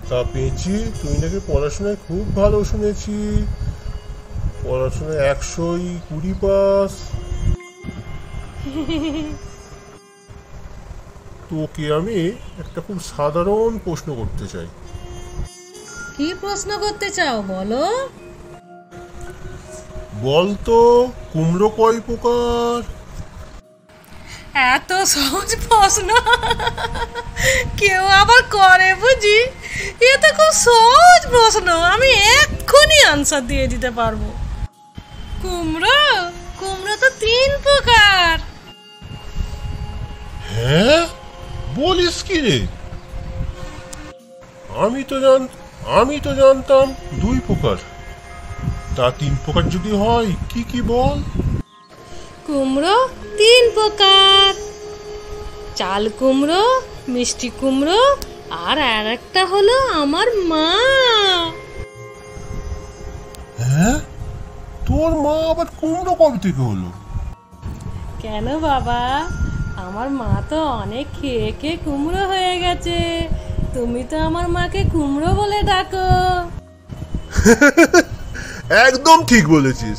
তা পেয়েছি, তুই নাকি পড়াশোনায় খুব ভালো শুনেছি। পড়াশোনায় 100-20 পাস। তোকে আমি একটা খুব সাধারণ প্রশ্ন করতে চাই। কি প্রশ্ন করতে চাও বলো? বলতো, কুমড়ো কয় প্রকার? এত সহজ প্রশ্ন কেউ আবার করে বুঝি? এ তো খুব সহজ প্রশ্ন, আমি এক্ষুনি আনসার দিয়ে দিতে পারবো। কুমড়ো কুমড়ো তো 3 প্রকার। হ্যাঁ, বলিস কি রে? আমি তো জানতাম 2 প্রকার। তা 3 প্রকার যদি হয় কি কি বল? কুমড়ো 3 প্রকার: চাল কুমড়ো, মিষ্টি কুমড়ো, আর একটা হলো আমার মা। হ্যাঁ, তোর মা আবার কুমড়ো কবে থেকে হলো? কেন বাবা, আমার মা তো অনেক খেয়ে খেয়ে কুমড়ো হয়ে গেছে। তুমি তো আমার মাকে কুমড়ো বলে ডাকো। একদম ঠিক বলেছিস।